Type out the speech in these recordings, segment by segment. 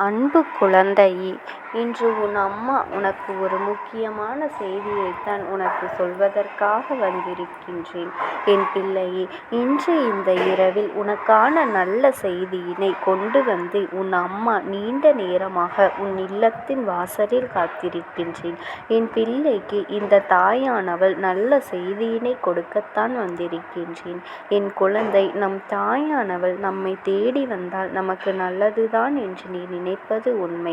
அன்பு குழந்தையே, இன்று உன் அம்மா உனக்கு ஒரு முக்கியமான செய்தியைத்தான் உனக்கு சொல்வதற்காக வந்திருக்கின்றேன். என் பிள்ளையே, இன்று இந்த இரவில் உனக்கான நல்ல செய்தியினை கொண்டு வந்து உன் அம்மா நீண்ட நேரமாக உன் இல்லத்தின் வாசலில் காத்திருக்கின்றேன். என் பிள்ளைக்கு இந்த தாயானவள் நல்ல செய்தியினை கொடுக்கத்தான் வந்திருக்கின்றேன். என் குழந்தை, நம் தாயானவள் நம்மை தேடி வந்தால் நமக்கு நல்லதுதான் என்று நீ நினைப்பது உண்மை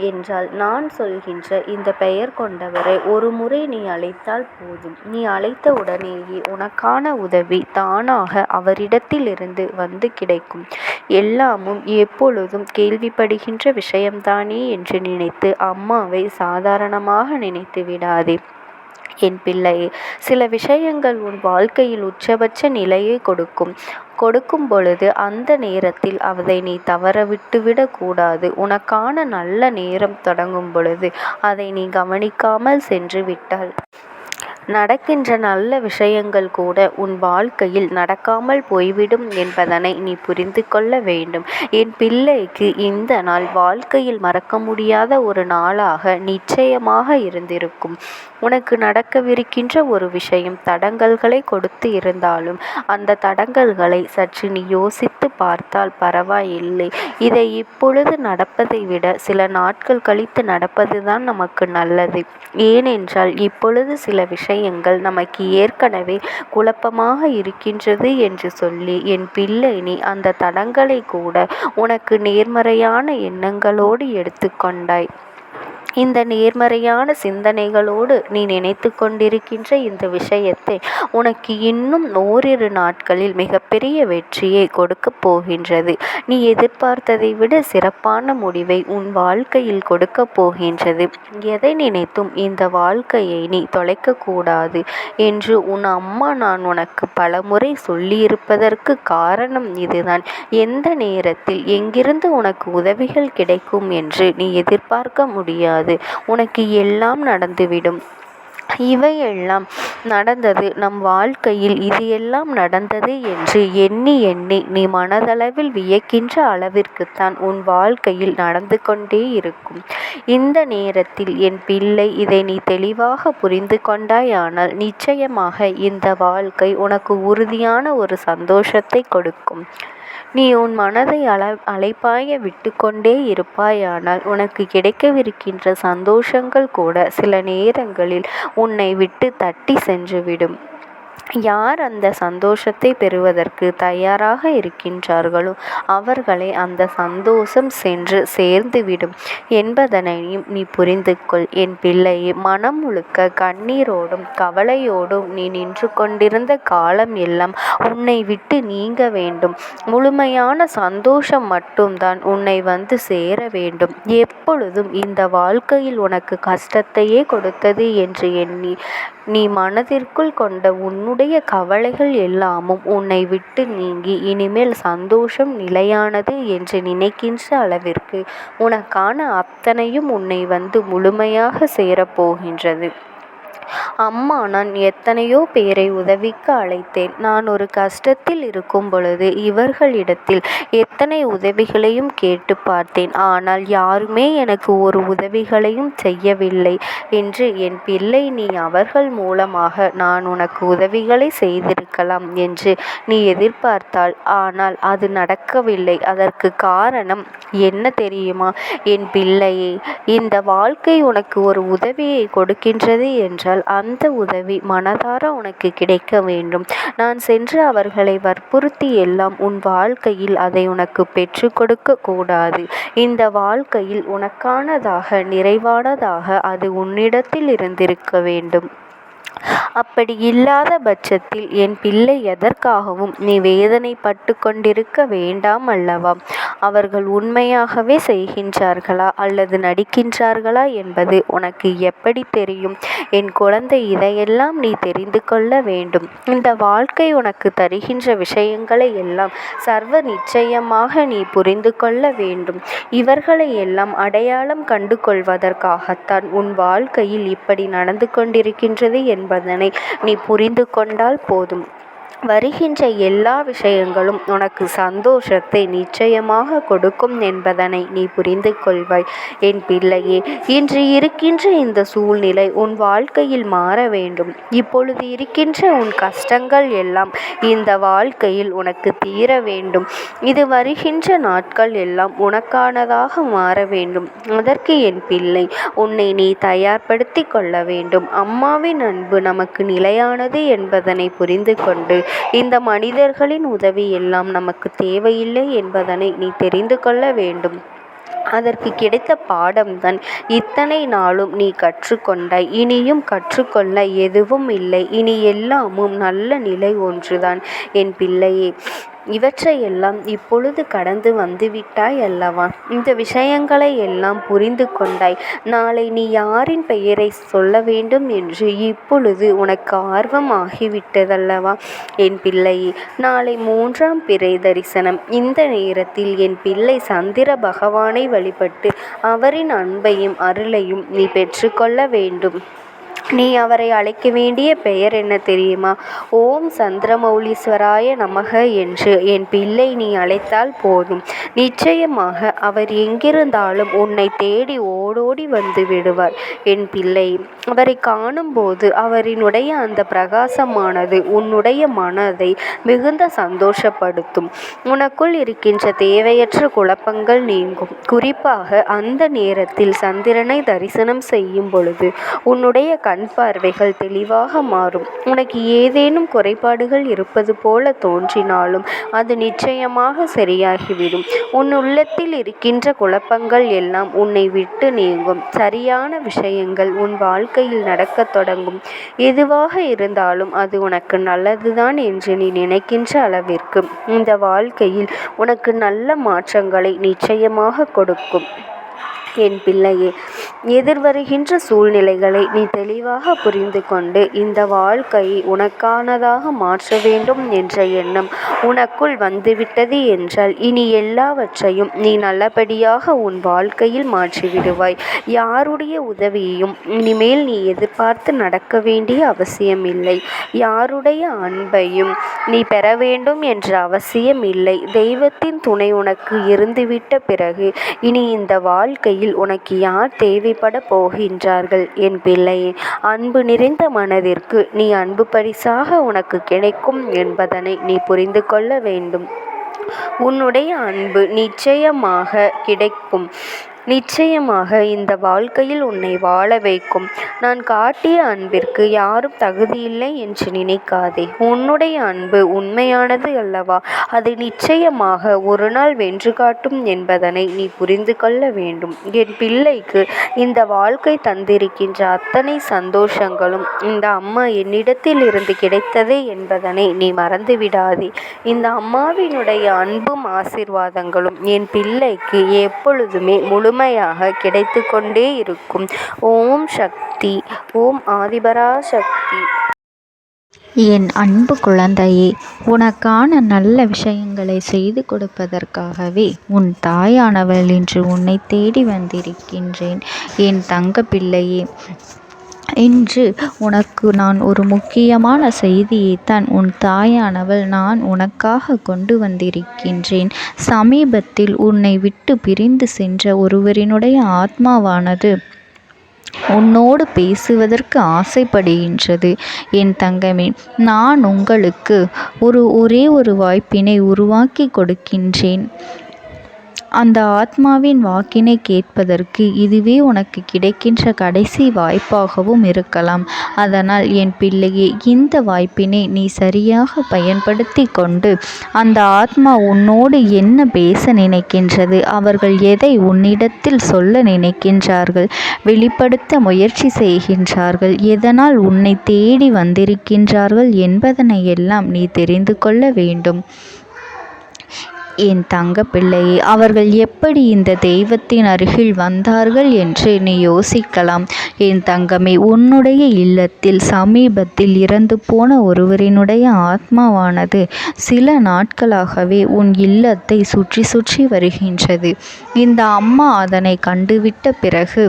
என்றால், நான் சொல்கின்ற இந்த பெயர் கொண்டவரை ஒரு முறை நீ அழைத்தால் போதும். நீ அழைத்த உடனேயே உனக்கான உதவி தானாக அவரிடத்திலிருந்து வந்து கிடைக்கும். எல்லாமும் எப்பொழுதும் கேள்விப்படுகின்ற விஷயம்தானே என்று நினைத்து அம்மாவை சாதாரணமாக நினைத்து விடாதே. என் பிள்ளையே, சில விஷயங்கள் உன் வாழ்க்கையில் உச்சபட்ச நிலையை கொடுக்கும் பொழுது அந்த நேரத்தில் அதை நீ தவற விட்டுவிடக் கூடாது. உனக்கான நல்ல நேரம் தொடங்கும் பொழுது அதை நீ கவனிக்காமல் சென்று விட்டால் நடக்கின்ற நல்ல விஷயங்கள் கூட உன் வாழ்க்கையில் நடக்காமல் போய்விடும் என்பதனை நீ புரிந்து கொள்ள வேண்டும். என் பிள்ளைக்கு இந்த நாள் வாழ்க்கையில் மறக்க முடியாத ஒரு நாளாக நிச்சயமாக இருந்திருக்கும். உனக்கு நடக்கவிருக்கின்ற ஒரு விஷயம் தடங்கல்களை கொடுத்து இருந்தாலும் அந்த தடங்கல்களை சற்று நீ யோசித்து பார்த்தால் பரவாயில்லை. இதை இப்பொழுது நடப்பதை விட சில நாட்கள் கழித்து நடப்பதுதான் நமக்கு நல்லது. ஏனென்றால் இப்பொழுது சில விஷயங்கள் நமக்கு ஏற்கனவே குழப்பமாக இருக்கின்றது என்று சொல்லி என் பிள்ளை, நீ அந்த தடங்களை கூட உனக்கு நேர்மறையான எண்ணங்களோடு எடுத்துக்கொண்டாய். இந்த நேர்மறையான சிந்தனைகளோடு நீ நினைத்து கொண்டிருக்கின்ற இந்த விஷயத்தை உனக்கு இன்னும் ஓரிரு நாட்களில் மிகப்பெரிய வெற்றியை கொடுக்கப் போகின்றது. நீ எதிர்பார்த்ததை விட சிறப்பான முடிவை உன் வாழ்க்கையில் கொடுக்கப் போகின்றது. எதை நினைத்தும் இந்த வாழ்க்கையை நீ தொலைக்கக்கூடாது என்று உன் அம்மா நான் உனக்கு பலமுறை சொல்லியிருப்பதற்கு காரணம் இதுதான். எந்த நேரத்தில் எங்கிருந்து உனக்கு உதவிகள் கிடைக்கும் என்று நீ எதிர்பார்க்க முடியாது. உனக்கு எல்லாம் நடந்துவிடும். இவையெல்லாம் நடந்தது நம் வாழ்க்கையில், இது எல்லாம் நடந்தது என்று எண்ணி எண்ணி நீ மனதளவில் வியக்கின்ற அளவிற்குத்தான் உன் வாழ்க்கையில் நடந்து கொண்டே இருக்கும். இந்த நேரத்தில் என் பிள்ளை, இதை நீ தெளிவாக புரிந்து கொண்டாயானால் நிச்சயமாக இந்த வாழ்க்கை உனக்கு உறுதியான ஒரு சந்தோஷத்தை கொடுக்கும். நீ உன் மனதை அலைபாய விட்டு கொண்டே இருப்பாயானால் உனக்கு கிடைக்கவிருக்கின்ற சந்தோஷங்கள் கூட சில நேரங்களில் உன்னை விட்டு தட்டி சென்றுவிடும். யார் அந்த சந்தோஷத்தை பெறுவதற்கு தயாராக இருக்கின்றார்களோ அவர்களை அந்த சந்தோஷம் சென்று சேர்ந்துவிடும் என்பதனையும் நீ புரிந்து கொள். என் பிள்ளையே, மனம் முழுக்க கண்ணீரோடும் கவலையோடும் நீ நின்று கொண்டிருந்த காலம் எல்லாம் உன்னை விட்டு நீங்க வேண்டும். முழுமையான சந்தோஷம் மட்டும்தான் உன்னை வந்து சேர வேண்டும். எப்பொழுதும் இந்த வாழ்க்கையில் உனக்கு கஷ்டத்தையே கொடுத்தது என்று எண்ணி நீ மனதிற்குள் கொண்ட உன்னுடைய கவலைகள் எல்லாமும் உன்னை விட்டு நீங்கி இனிமேல் சந்தோஷம் நிலையானது என்று நினைக்கின்ற அளவிற்கு உனக்கான அத்தனையும் உன்னை வந்து முழுமையாக சேரப்போகின்றது. அம்மா, நான் எத்தனையோ பேரை உதவிக்கு அழைத்தேன். நான் ஒரு கஷ்டத்தில் இருக்கும் பொழுது இவர்களிடத்தில் எத்தனை உதவிகளையும் கேட்டு பார்த்தேன். ஆனால் யாருமே எனக்கு ஒரு உதவிகளையும் செய்யவில்லை என்று என் பிள்ளை, நீ அவர்கள் மூலமாக நான் உனக்கு உதவிகளை செய்திருக்கலாம் என்று நீ எதிர்பார்த்தாள். ஆனால் அது நடக்கவில்லை. அதற்கு காரணம் என்ன தெரியுமா என் பிள்ளையே? இந்த வாழ்க்கை உனக்கு ஒரு உதவியை கொடுக்கின்றது என்றால் அந்த உதவி மனதார உனக்கு கிடைக்க வேண்டும். நான் சென்று அவர்களை வற்புறுத்தி எல்லாம் உன் வாழ்க்கையில் அதை உனக்கு பெற்று கொடுக்க கூடாது. இந்த வாழ்க்கையில் உனக்கானதாக நிறைவானதாக அது உன்னிடத்தில் இருந்திருக்க வேண்டும். அப்படி இல்லாத பட்சத்தில் என் பிள்ளை, எதற்காகவும் நீ வேதனைப்பட்டு கொண்டிருக்க வேண்டாம் அல்லவா? அவர்கள் உண்மையாகவே செய்கின்றார்களா அல்லது நடிக்கின்றார்களா என்பது உனக்கு எப்படி தெரியும்? என் குழந்தை, இதையெல்லாம் நீ தெரிந்து கொள்ள வேண்டும். இந்த வாழ்க்கை உனக்கு தருகின்ற விஷயங்களை எல்லாம் சர்வ நிச்சயமாக நீ புரிந்து கொள்ள வேண்டும். இவர்களை எல்லாம் அடையாளம் கண்டு கொள்வதற்காகத்தான் உன் வாழ்க்கையில் இப்படி நடந்து கொண்டிருக்கின்றது என்பதனை நீ புரிந்து கொண்டால் போதும். வருகின்ற எல்லா விஷயங்களும் உனக்கு சந்தோஷத்தை நிச்சயமாக கொடுக்கும் என்பதனை நீ புரிந்து கொள்வாய். என் பிள்ளையே, இன்று இருக்கின்ற இந்த சூழ்நிலை உன் வாழ்க்கையில் மாற வேண்டும். இப்பொழுது இருக்கின்ற உன் கஷ்டங்கள் எல்லாம் இந்த வாழ்க்கையில் உனக்கு தீர வேண்டும். இது வருகின்ற நாட்கள் எல்லாம் உனக்கானதாக மாற வேண்டும். அதற்கு என் பிள்ளை, உன்னை நீ தயார்படுத்தி கொள்ள வேண்டும். அம்மாவின் அன்பு நமக்கு நிலையானது என்பதனை புரிந்து கொண்டு இந்த மனிதர்களின் உதவி எல்லாம் நமக்கு தேவையில்லை என்பதனை நீ தெரிந்து கொள்ள வேண்டும். அதற்கு கிடைத்த பாடம்தான் இத்தனை நாளும் நீ கற்றுக்கொண்டாய். இனியும் கற்றுக்கொள்ள எதுவும் இல்லை. இனி எல்லாமும் நல்ல நிலை ஒன்றுதான் என் பிள்ளையே. இவற்றையெல்லாம் இப்பொழுது கடந்து வந்துவிட்டாய் அல்லவா? இந்த விஷயங்களை எல்லாம் புரிந்து கொண்டாய். நாளை நீ யாரின் பெயரை சொல்ல வேண்டும் என்று இப்பொழுது உனக்கு ஆர்வம் ஆகிவிட்டதல்லவா என் பிள்ளையே? நாளை 3ஆம் பிறை தரிசனம். இந்த நேரத்தில் என் பிள்ளை சந்திர பகவானை வழிபட்டு அவரின் அன்பையும் அருளையும் நீ பெற்றுக்கொள்ள வேண்டும். நீ அவரை அழைக்க வேண்டிய பெயர் என்ன தெரியுமா? ஓம் சந்திரமௌலீஸ்வராய நமக என்று என் பிள்ளை நீ அழைத்தால் போதும். நிச்சயமாக அவர் எங்கிருந்தாலும் உன்னை தேடி ஓடோடி வந்து விடுவார் என் பிள்ளை. அவரை காணும்போது அவரினுடைய அந்த பிரகாசமானது உன்னுடைய மனதை மிகுந்த சந்தோஷப்படுத்தும். உனக்குள் இருக்கின்ற தேவையற்ற குழப்பங்கள் நீங்கும். குறிப்பாக அந்த நேரத்தில் சந்திரனை தரிசனம் செய்யும் பொழுது உன்னுடைய கண் பார்வைகள் தெளிவாக மாறும். உனக்கு ஏதேனும் குறைபாடுகள் இருப்பது போல தோன்றினாலும் அது நிச்சயமாக சரியாகிவிடும். உன் உள்ளத்தில் இருக்கின்ற குழப்பங்கள் எல்லாம் உன்னை விட்டு நீங்கும். சரியான விஷயங்கள் உன் வாழ்க்கையில் நடக்கத் தொடங்கும். எதுவாக இருந்தாலும் அது உனக்கு நல்லதுதான் என்று நீ நினைக்கின்ற அளவிற்கு இந்த வாழ்க்கையில் உனக்கு நல்ல மாற்றங்களை நிச்சயமாக கொடுக்கும் என் பிள்ளையே. எதிர்வருகின்ற சூழ்நிலைகளை நீ தெளிவாக புரிந்து கொண்டு இந்த வாழ்க்கையை உனக்கானதாக மாற்ற வேண்டும் என்ற எண்ணம் உனக்குள் வந்துவிட்டது என்றால் இனி எல்லாவற்றையும் நீ நல்லபடியாக உன் வாழ்க்கையில் மாற்றிவிடுவாய். யாருடைய உதவியையும் இனிமேல் நீ எதிர்பார்த்து நடக்க வேண்டிய அவசியமில்லை. யாருடைய அன்பையும் நீ பெற வேண்டும் என்ற அவசியம் இல்லை. தெய்வத்தின் துணை உனக்கு இருந்துவிட்ட பிறகு இனி இந்த வாழ்க்கையில் உனக்கு யார் தேவைப்பட போகின்றார்கள் என் பிள்ளையே? அன்பு நிறைந்த மனதிற்கு நீ அன்பு பரிசாக உனக்கு கிடைக்கும் என்பதனை நீ புரிந்து கொள்ள வேண்டும். உன்னுடைய அன்பு நிச்சயமாக கிடைக்கும். நிச்சயமாக இந்த வாழ்க்கையில் உன்னை வாழ வைக்கும். நான் காட்டிய அன்பிற்கு யாரும் தகுதியில்லை என்று நினைக்காதே. உன்னுடைய அன்பு உண்மையானது அல்லவா? அது நிச்சயமாக ஒரு நாள் வென்று காட்டும் என்பதனை நீ புரிந்து கொள்ள வேண்டும். என் பிள்ளைக்கு இந்த வாழ்க்கை தந்திருக்கின்ற அத்தனை சந்தோஷங்களும் இந்த அம்மா என்னிடத்தில் இருந்து கிடைத்தது என்பதனை நீ மறந்துவிடாதே. இந்த அம்மாவினுடைய அன்பும் ஆசீர்வாதங்களும் என் பிள்ளைக்கு எப்பொழுதுமே முழுமையாக கிடைத்து கொண்டே இருக்கும். ஓம் சக்தி. ஓம் ஆதிபரா சக்தி. என் அன்பு குழந்தையே, உனக்கான நல்ல விஷயங்களை செய்து கொடுப்பதற்காகவே உன் தாயானவள் இன்று உன்னை தேடி வந்திருக்கின்றேன் என் தங்க பிள்ளையே. இன்று உனக்கு நான் ஒரு முக்கியமான செய்தியைத்தான் உன் தாயானவள் நான் உனக்காக கொண்டு வந்திருக்கின்றேன். சமீபத்தில் உன்னை விட்டு பிரிந்து சென்ற ஒருவரினுடைய ஆத்மாவானது உன்னோடு பேசுவதற்கு ஆசைப்படுகின்றது என் தங்கமே. நான் உங்களுக்கு ஒரே ஒரு வாய்ப்பினை உருவாக்கி கொடுக்கின்றேன். அந்த ஆத்மாவின் வாக்கினை கேட்பதற்கு இதுவே உனக்கு கிடைக்கின்ற கடைசி வாய்ப்பாகவும் இருக்கலாம். அதனால் என் பிள்ளையே, இந்த வாய்ப்பினை நீ சரியாக பயன்படுத்தி கொண்டு அந்த ஆத்மா உன்னோடு என்ன பேச நினைக்கின்றது, அவர்கள் எதை உன்னிடத்தில் சொல்ல நினைக்கின்றார்கள், வெளிப்படுத்த முயற்சி செய்கின்றார்கள், எதனால் உன்னை தேடி வந்திருக்கின்றார்கள் என்பதனை எல்லாம் நீ தெரிந்து கொள்ள வேண்டும் என் தங்க பிள்ளையே. அவர்கள் எப்படி இந்த தெய்வத்தின் அருகில் வந்தார்கள் என்று நீ யோசிக்கலாம் என் தங்கமே. உன்னுடைய இல்லத்தில் சமீபத்தில் இறந்து போன ஒருவரினுடைய ஆத்மாவானது சில நாட்களாகவே உன் இல்லத்தை சுற்றி சுற்றி வருகின்றது. இந்த அம்மா அதனை கண்டுவிட்ட பிறகு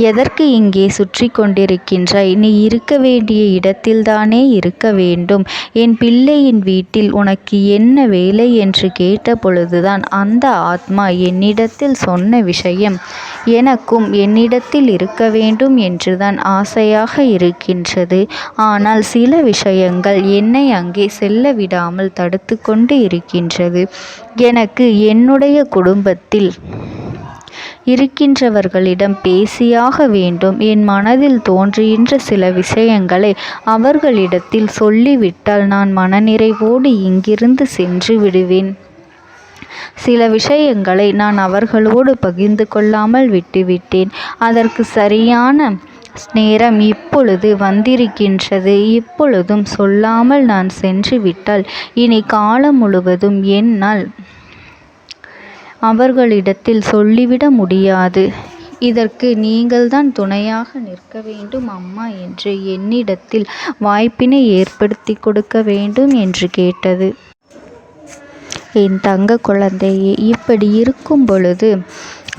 எதற்கு இங்கே சுற்றி கொண்டிருக்கின்றாய்? நீ இருக்க வேண்டிய இடத்தில்தானே இருக்க வேண்டும். என் பிள்ளையின் வீட்டில் உனக்கு என்ன வேலை என்று கேட்ட பொழுதுதான் அந்த ஆத்மா என்னிடத்தில் சொன்ன விஷயம், எனக்கும் என்னிடத்தில் இருக்க வேண்டும் என்றுதான் ஆசையாக இருக்கின்றது. ஆனால் சில விஷயங்கள் என்னை அங்கே செல்ல விடாமல் தடுத்து கொண்டு இருக்கின்றது. எனக்கு என்னுடைய குடும்பத்தில் இருக்கின்றவர்களிடம் பேசியாக வேண்டும். என் மனதில் தோன்றுகின்ற சில விஷயங்களை அவர்களிடத்தில் சொல்லிவிட்டால் நான் மனநிறைவோடு இங்கிருந்து சென்று விடுவேன். சில விஷயங்களை நான் அவர்களோடு பகிர்ந்து கொள்ளாமல் விட்டுவிட்டேன். அதற்கு சரியான நேரம் இப்பொழுது வந்திருக்கின்றது. இப்பொழுதும் சொல்லாமல் நான் சென்று விட்டால் இனி காலம் முழுவதும் என்னால் அவர்களிடத்தில் சொல்லிவிட முடியாது. இதற்கு நீங்கள்தான் துணையாக நிற்க வேண்டும் அம்மா என்று என்னிடத்தில் வாய்ப்பினை ஏற்படுத்தி கொடுக்க வேண்டும் என்று கேட்டது. என் தங்க குழந்தையே, இப்படி இருக்கும் பொழுது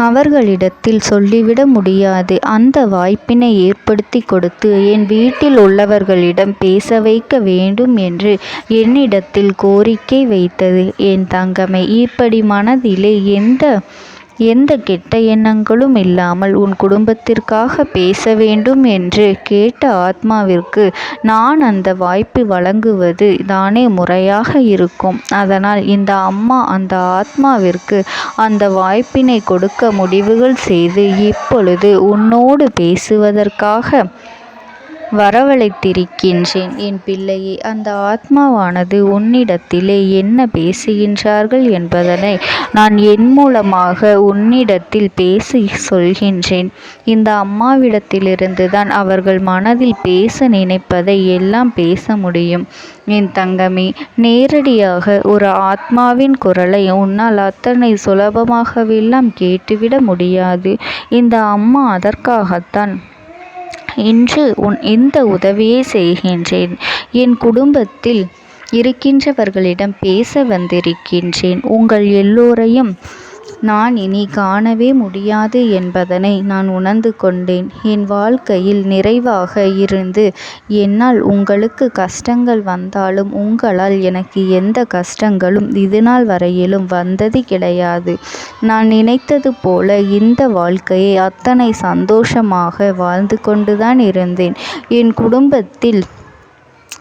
அவர்களிடத்தில் சொல்லிவிட முடியாது. அந்த வாய்ப்பினை ஏற்படுத்தி கொடுத்து என் வீட்டில் உள்ளவர்களிடம் பேச வைக்க வேண்டும் என்று என்னிடத்தில் கோரிக்கை வைத்தது. என் தங்கமே, இப்படி மனதிலே எந்த கெட்ட எண்ணங்களும் இல்லாமல் உன் குடும்பத்திற்காக பேச வேண்டும் என்று கேட்ட ஆத்மாவிற்கு நான் அந்த வாய்ப்பு வழங்குவது தானே முறையாக இருக்கும். அதனால் இந்த அம்மா அந்த ஆத்மாவிற்கு அந்த வாய்ப்பினை கொடுக்க முடிவுகள் செய்து இப்பொழுது உன்னோடு பேசுவதற்காக வரவழைத்திருக்கின்றேன். என் பிள்ளையே, அந்த ஆத்மாவானது உன்னிடத்திலே என்ன பேசுகின்றார்கள் என்பதனை நான் என் மூலமாக உன்னிடத்தில் பேசி சொல்கின்றேன். இந்த அம்மாவிடத்திலிருந்து தான் அவர்கள் மனதில் பேச நினைப்பதை எல்லாம் பேச முடியும். என் தங்கமே, நேரடியாக ஒரு ஆத்மாவின் குரலை உன்னால் அத்தனை சுலபமாகவெல்லாம் கேட்டுவிட முடியாது. இந்த அம்மா அதற்காகத்தான் இன்று இந்த உதவியை செய்கின்றேன். என் குடும்பத்தில் இருக்கின்றவர்களிடம் பேச வந்திருக்கின்றேன். உங்கள் எல்லோரையும் நான் இனி காணவே முடியாது என்பதனை நான் உணர்ந்து கொண்டேன். என் வாழ்க்கையில் நிறைவாக இருந்து என்னால் உங்களுக்கு கஷ்டங்கள் வந்தாலும் உங்களால் எனக்கு எந்த கஷ்டங்களும் இதுநாள் வரையிலும் வந்தது கிடையாது. நான் நினைத்தது போல இந்த வாழ்க்கையை அத்தனை சந்தோஷமாக வாழ்ந்து கொண்டுதான் இருந்தேன். என் குடும்பத்தில்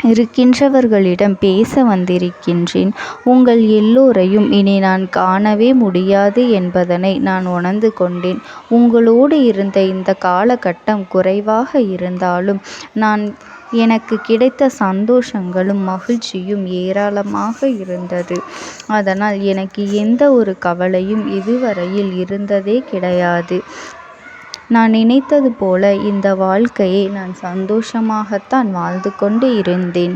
இருக்கின்றவர்களிடம் பேச வந்திருக்கின்றேன். உங்கள் எல்லோரையும் இனி நான் காணவே முடியாது என்பதனை நான் உணர்ந்து கொண்டேன். உங்களோடு இருந்த இந்த காலகட்டம் குறைவாக இருந்தாலும் எனக்கு கிடைத்த சந்தோஷங்களும் மகிழ்ச்சியும் ஏராளமாக இருந்தது. அதனால் எனக்கு எந்த ஒரு கவலையும் இதுவரையில் இருந்ததே கிடையாது. நான் நினைத்தது போல இந்த வாழ்க்கையை நான் சந்தோஷமாகத்தான் வாழ்ந்து கொண்டு இருந்தேன்.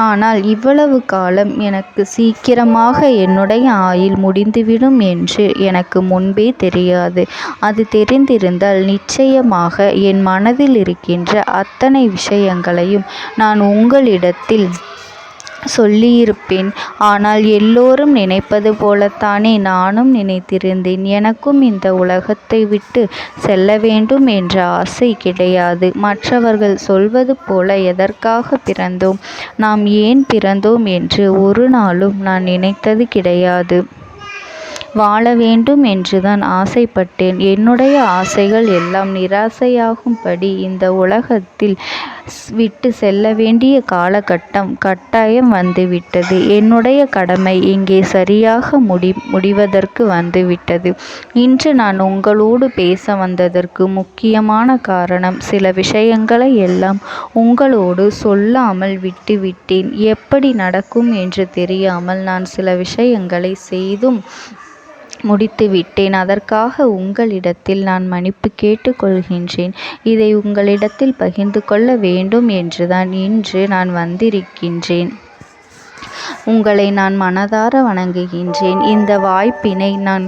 ஆனால் இவ்வளவு காலம் எனக்கு சீக்கிரமாக என்னுடைய ஆயுள் முடிந்துவிடும் என்று எனக்கு முன்பே தெரியாது. அது தெரிந்திருந்தால் நிச்சயமாக என் மனதில் இருக்கின்ற அத்தனை விஷயங்களையும் நான் உங்களிடத்தில் சொல்லியிருப்பேன். ஆனால் எல்லோரும் நினைப்பது போலத்தானே நானும் நினைத்திருந்தேன். எனக்கும் இந்த உலகத்தை விட்டு செல்ல வேண்டும் என்ற ஆசை கிடையாது. மற்றவர்கள் சொல்வது போல எதற்காக பிறந்தோம், நாம் ஏன் பிறந்தோம் என்று ஒரு நாளும் நான் நினைத்தது கிடையாது. வாழ வேண்டும் என்றுதான் ஆசைப்பட்டேன். என்னுடைய ஆசைகள் எல்லாம் நிராசையாகும்படி இந்த உலகத்தில் விட்டு செல்ல வேண்டிய காலகட்டம் கட்டாயம் வந்துவிட்டது. என்னுடைய கடமை இங்கே சரியாக முடிவதற்கு வந்துவிட்டது. இன்று நான் உங்களோடு பேச வந்ததற்கு முக்கியமான காரணம், சில விஷயங்களை எல்லாம் உங்களோடு சொல்லாமல் விட்டுவிட்டேன். எப்படி நடக்கும் என்று தெரியாமல் நான் சில விஷயங்களை செய்தும் முடித்துவிட்டேன். அதற்காக உங்களிடத்தில் நான் மன்னிப்பு கேட்டுக் கொள்கின்றேன். இதை உங்களிடத்தில் பகிர்ந்து கொள்ள வேண்டும் என்றுதான் இன்று நான் வந்திருக்கின்றேன். உங்களை நான் மனதார வணங்குகின்றேன். இந்த வாய்ப்பினை நான்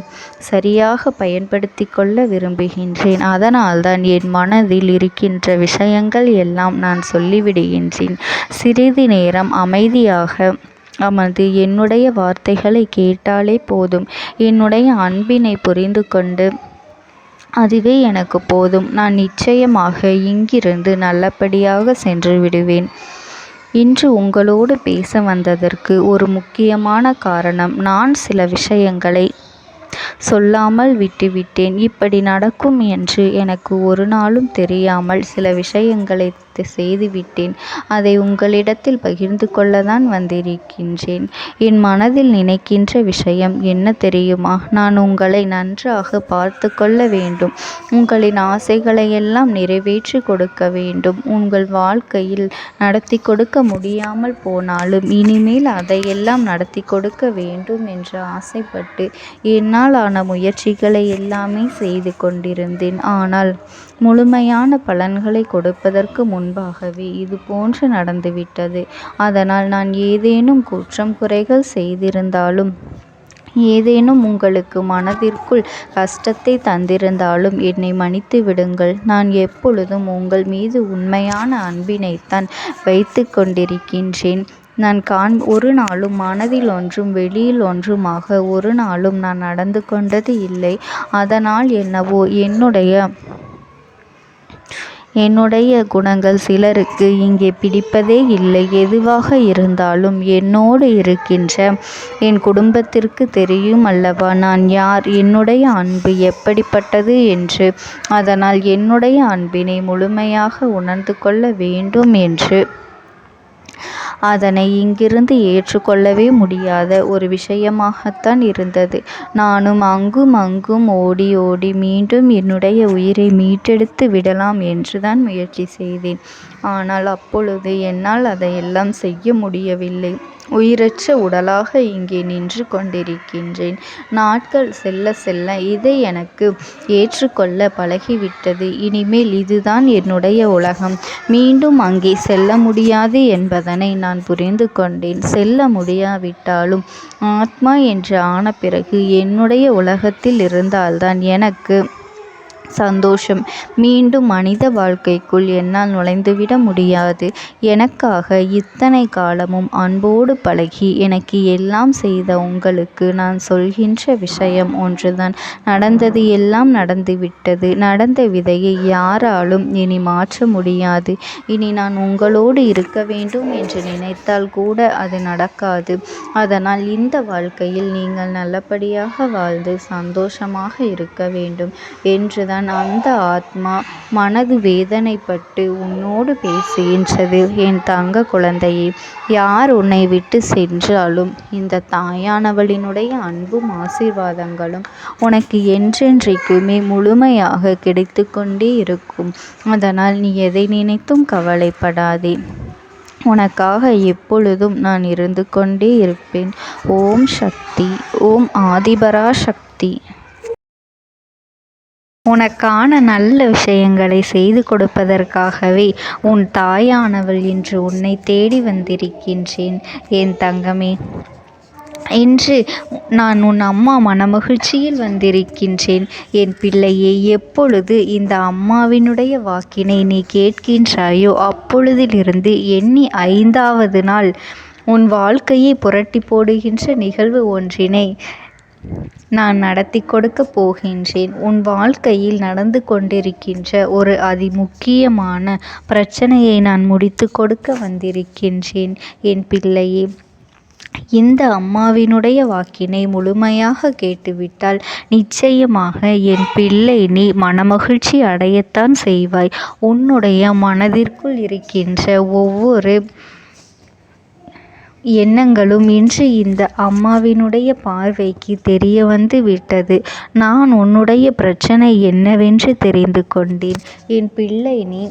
சரியாக பயன்படுத்தி கொள்ள விரும்புகின்றேன். அதனால்தான் என் மனதில் இருக்கின்ற விஷயங்கள் எல்லாம் நான் சொல்லிவிடுகின்றேன். சிறிது நேரம் அமைதியாக அமர்ந்து என்னுடைய வார்த்தைகளை கேட்டாலே போதும். என்னுடைய அன்பினை புரிந்து கொண்டு அதுவே எனக்கு போதும். நான் நிச்சயமாக இங்கிருந்து நல்லபடியாக சென்று விடுவேன். இன்று உங்களோடு பேச வந்ததற்கு ஒரு முக்கியமான காரணம், நான் சில விஷயங்களை சொல்லாமல் விட்டுவிட்டேன். இப்படி நடக்கும் என்று எனக்கு ஒரு நாளும் தெரியாமல் சில விஷயங்களை செய்துவிட்டேன். அதை உங்களிடத்தில் பகிர்ந்து கொள்ளத்தான் வந்திருக்கின்றேன். என் மனதில் நினைக்கின்ற விஷயம் என்ன தெரியுமா? நான் உங்களை நன்றாக பார்த்து கொள்ள வேண்டும். உங்களின் ஆசைகளையெல்லாம் நிறைவேற்றி கொடுக்க வேண்டும். உங்கள் வாழ்க்கையில் நடத்தி கொடுக்க முடியாமல் போனாலும் இனிமேல் அதையெல்லாம் நடத்தி கொடுக்க வேண்டும் என்று ஆசைப்பட்டு என்னால் ஆன முயற்சிகளை எல்லாமே செய்து கொண்டிருந்தேன். ஆனால் முழுமையான பலன்களை கொடுப்பதற்கு முன்பாகவே இது போன்று நடந்துவிட்டது. அதனால் நான் ஏதேனும் குற்றம் குறைகள் செய்திருந்தாலும், ஏதேனும் உங்களுக்கு மனதிற்குள் கஷ்டத்தை தந்திருந்தாலும் என்னை மன்னித்து விடுங்கள். நான் எப்பொழுதும் உங்கள் மீது உண்மையான அன்பினைத்தான் வைத்து கொண்டிருக்கின்றேன். நான் ஒரு நாளும் மனதில் ஒன்றும் வெளியில் ஒன்றுமாக ஒரு நாளும் நான் நடந்து கொண்டது இல்லை. அதனால் என்னவோ என்னுடைய குணங்கள் சிலருக்கு இங்கே பிடிப்பதே இல்லை. எதுவாக இருந்தாலும் என்னோடு இருக்கின்ற என் குடும்பத்திற்கு தெரியும் அல்லவா நான் யார், என்னுடைய அன்பு எப்படிப்பட்டது என்று. அதனால் என்னுடைய அன்பினை முழுமையாக உணர்ந்து கொள்ள வேண்டும் என்று அதனை இங்கிருந்து ஏற்றுக்கொள்ளவே முடியாத ஒரு விஷயமாகத்தான் இருந்தது. நானும் அங்கும் அங்கும் ஓடி ஓடி மீண்டும் என்னுடைய உயிரை மீட்டெடுத்து விடலாம் என்றுதான் முயற்சி செய்தேன். ஆனால் அப்பொழுது என்னால் அதையெல்லாம் செய்ய முடியவில்லை. உயிரற்ற உடலாக இங்கே நின்று கொண்டிருக்கின்றேன். நாட்கள் செல்ல செல்ல இதை எனக்கு ஏற்றுக்கொள்ள பழகிவிட்டது. இனிமேல் இதுதான் என்னுடைய உலகம். மீண்டும் அங்கே செல்ல முடியாது என்பதனை நான் புரிந்து கொண்டேன். செல்ல முடியாவிட்டாலும் ஆத்மா என்று ஆன பிறகு என்னுடைய உலகத்தில் இருந்தால்தான் எனக்கு சந்தோஷம். மீண்டும் மனித வாழ்க்கைக்குள் என்னால் நுழைந்துவிட முடியாது. எனக்காக இத்தனை காலமும் அன்போடு பழகி எனக்கு எல்லாம் செய்த உங்களுக்கு நான் சொல்கின்ற விஷயம் ஒன்றுதான். நடந்தது எல்லாம் நடந்துவிட்டது. நடந்த விதையை யாராலும் இனி மாற்ற முடியாது. இனி நான் உங்களோடு இருக்க வேண்டும் என்று நினைத்தால் கூட அது நடக்காது. அதனால் இந்த வாழ்க்கையில் நீங்கள் நல்லபடியாக வாழ்ந்து சந்தோஷமாக இருக்க வேண்டும் என்றுதான் அந்த ஆத்மா மனது வேதனைப்பட்டு உன்னோடு பேசுகின்றது. என் தங்க குழந்தையே, யார் உன்னை விட்டு சென்றாலும் இந்த தாயானவளினுடைய அன்பும் ஆசீர்வாதங்களும் உனக்கு என்றென்றைக்குமே முழுமையாக கிடைத்து கொண்டே இருக்கும். அதனால் நீ எதை நினைத்தும் கவலைப்படாதே. உனக்காக எப்பொழுதும் நான் இருந்து கொண்டே இருப்பேன். ஓம் சக்தி. ஓம் ஆதிபரா சக்தி. உனக்கான நல்ல விஷயங்களை செய்து கொடுப்பதற்காகவே உன் தாயானவள் இன்று உன்னை தேடி வந்திருக்கின்றேன். என் தங்கமே, இன்று நான் உன் அம்மா மனமகிழ்ச்சியில் வந்திருக்கின்றேன். என் பிள்ளையே, எப்பொழுது இந்த அம்மாவினுடைய வாக்கினை நீ கேட்கின்றாயோ அப்பொழுதிலிருந்து எண்ணி 5வது நாள் உன் வாழ்க்கையை புரட்டி போடுகின்ற நிகழ்வு ஒன்றினை நான் நடத்தி கொடுக்க போகின்றேன். உன் வாழ்க்கையில் நடந்து கொண்டிருக்கின்ற ஒரு அதிமுக்கியமான பிரச்சனையை நான் முடித்து கொடுக்க வந்திருக்கின்றேன். என் பிள்ளையே, இந்த அம்மாவினுடைய வாக்கினை முழுமையாக கேட்டுவிட்டால் நிச்சயமாக என் பிள்ளை நீ மனமகிழ்ச்சி அடையத்தான் செய்வாய். உன்னுடைய மனதிற்குள் இருக்கின்ற ஒவ்வொரு எண்ணங்களும் இன்று இந்த அம்மாவினுடைய பார்வைக்கு தெரிய வந்து விட்டது. நான் உன்னுடைய பிரச்சனை என்னவென்று தெரிந்து கொண்டேன். என் பிள்ளை, நீ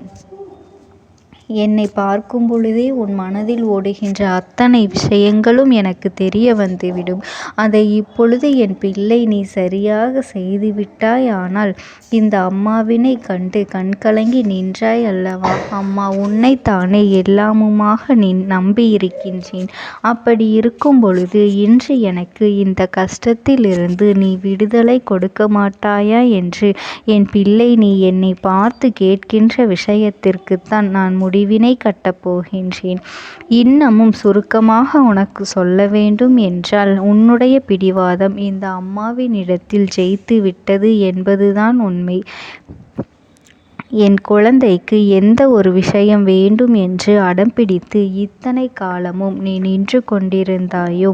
என்னை பார்க்கும் பொழுதே உன் மனதில் ஓடுகின்ற அத்தனை விஷயங்களும் எனக்கு தெரிய வந்துவிடும். அதை இப்பொழுது என் பிள்ளை நீ சரியாக செய்துவிட்டாய். ஆனால் இந்த அம்மாவினை கண்டு கண்கலங்கி நின்றாய் அல்லவா? அம்மா உன்னைத்தானே எல்லாமுமாக நீ நம்பியிருக்கின்றேன். அப்படி இருக்கும் பொழுது இன்று எனக்கு இந்த கஷ்டத்திலிருந்து நீ விடுதலை கொடுக்க மாட்டாயா என்று என் பிள்ளை நீ என்னை பார்த்து கேட்கின்ற விஷயத்திற்குத்தான் நான் முடிவினை கட்டப் போகின்றேன். இன்னமும் சுருக்கமாக உனக்கு சொல்ல வேண்டும் என்றால், உன்னுடைய பிடிவாதம் இந்த அம்மாவினிடத்தில் ஜெயித்து விட்டது என்பதுதான் உண்மை. என் குழந்தைக்கு எந்த ஒரு விஷயம் வேண்டும் என்று அடம்பிடித்து இத்தனை காலமும் நீ நின்று கொண்டிருந்தாயோ,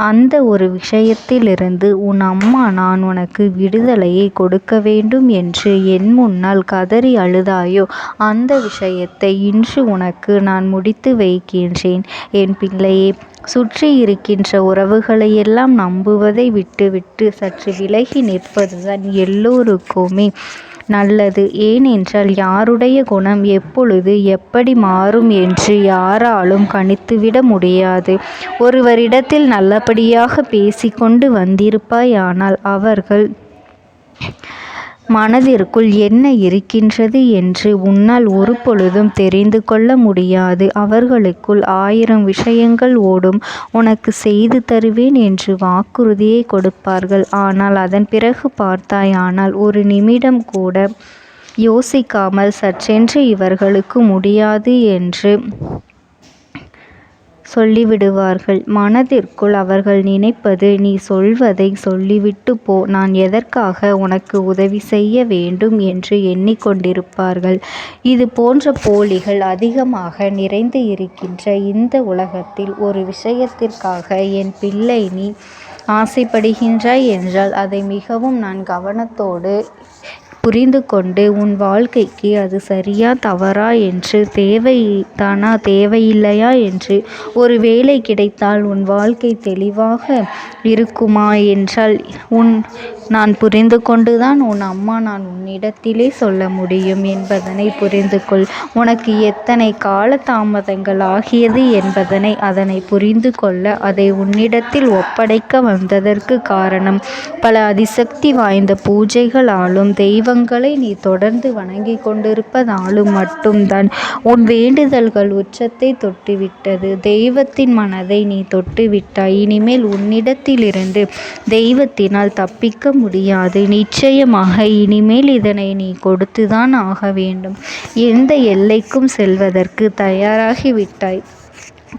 அந்த ஒரு விஷயத்திலிருந்து உன் அம்மா நான் உனக்கு விடுதலையை கொடுக்க வேண்டும் என்று என் முன்னால் கதறி அழுதாயோ, அந்த விஷயத்தை இன்று உனக்கு நான் முடித்து வைக்கின்றேன். என் பிள்ளையே, சுற்றி இருக்கின்ற உறவுகளையெல்லாம் நம்புவதை விட்டுவிட்டு சற்று விலகி நிற்பதுதான் எல்லோருக்குமே நல்லது. ஏனென்றால் யாருடைய குணம் எப்பொழுது எப்படி மாறும் என்று யாராலும் கணித்துவிட முடியாது. ஒருவரிடத்தில் நல்லபடியாக பேசிக்கொண்டு வந்திருப்பாயானால் அவர்கள் மனதிற்குள் என்ன இருக்கின்றது என்று உன்னால் ஒரு பொழுதும் தெரிந்து கொள்ள முடியாது. அவர்களுக்குள் 1000 விஷயங்கள் ஓடும். உனக்கு செய்து தருவேன் என்று வாக்குறுதியை கொடுப்பார்கள். ஆனால் அதன் பிறகு பார்த்தாயானால் ஒரு நிமிடம் கூட யோசிக்காமல் சற்றென்று இவர்களுக்கு முடியாது என்று சொல்லிவிடுவார்கள். மனதிற்குள் அவர்கள் நினைப்பது, நீ சொல்வதை சொல்லிவிட்டு போ, நான் எதற்காக உனக்கு உதவி செய்ய வேண்டும் என்று எண்ணிக்கொண்டிருப்பார்கள். இது போன்ற போலிகள் அதிகமாக நிறைந்து இருக்கின்ற இந்த உலகத்தில் ஒரு விஷயத்திற்காக என் பிள்ளை நீ ஆசைப்படுகின்றாய் என்றால் அதை மிகவும் நான் கவனத்தோடு புரிந்து கொண்டு உன் வாழ்க்கைக்கு அது சரியா தவறா என்று, தேவைதானா தேவையில்லையா என்று, ஒரு வேலை கிடைத்தால் உன் வாழ்க்கை தெளிவாக இருக்குமா என்றால் நான் புரிந்து கொண்டுதான் உன் அம்மா நான் உன்னிடத்திலே சொல்ல முடியும் என்பதனை புரிந்து கொள். உனக்கு எத்தனை கால தாமதங்கள் ஆகியது என்பதனை அதனை புரிந்து கொள்ள அதை உன்னிடத்தில் ஒப்படைக்க வந்ததற்கு காரணம், பல அதிசக்தி வாய்ந்த பூஜைகளாலும் தெய்வங்களை நீ தொடர்ந்து வணங்கி கொண்டிருப்பதாலும் மட்டும்தான் உன் வேண்டுதல்கள் உச்சத்தை தொட்டுவிட்டது. தெய்வத்தின் மனதை நீ தொட்டுவிட்டாய். இனிமேல் உன்னிடத்திலிருந்து தெய்வத்தினால் தப்பிக்க முடியாது. நிச்சயமாக இனிமேல் இதனை நீ கொடுத்துதான் ஆக வேண்டும். எந்த எல்லைக்கும் செல்வதற்கு தயாராகிவிட்டாய்.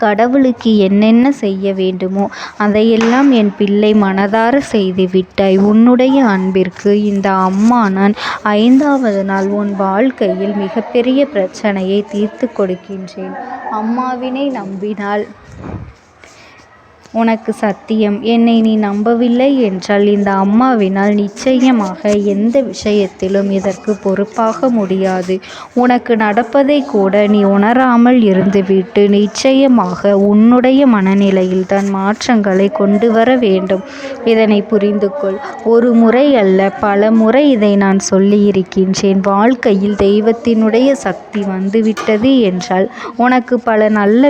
கடவுளுக்கு என்னென்ன செய்ய வேண்டுமோ அதையெல்லாம் என் பிள்ளை மனதார செய்து விட்டாய். உன்னுடைய அன்பிற்கு இந்த அம்மா நான் 5வது நாள் உன் வாழ்க்கையில் மிகப்பெரிய பிரச்சனையை தீர்த்து கொடுக்கின்றேன். அம்மாவினை நம்பினால் உனக்கு சத்தியம். என்னை நீ நம்பவில்லை என்றால் இந்த அம்மாவினால் நிச்சயமாக எந்த விஷயத்திலும் இதற்கு பொறுப்பாக முடியாது. உனக்கு நடப்பதை கூட நீ உணராமல் இருந்துவிட்டு நிச்சயமாக உன்னுடைய மனநிலையில் தான் மாற்றங்களை கொண்டு வர வேண்டும். இதனை புரிந்து கொள். ஒரு முறை அல்ல, பல முறை இதை நான் சொல்லியிருக்கின்றேன். வாழ்க்கையில் தெய்வத்தினுடைய சக்தி வந்துவிட்டது என்றால் உனக்கு பல நல்ல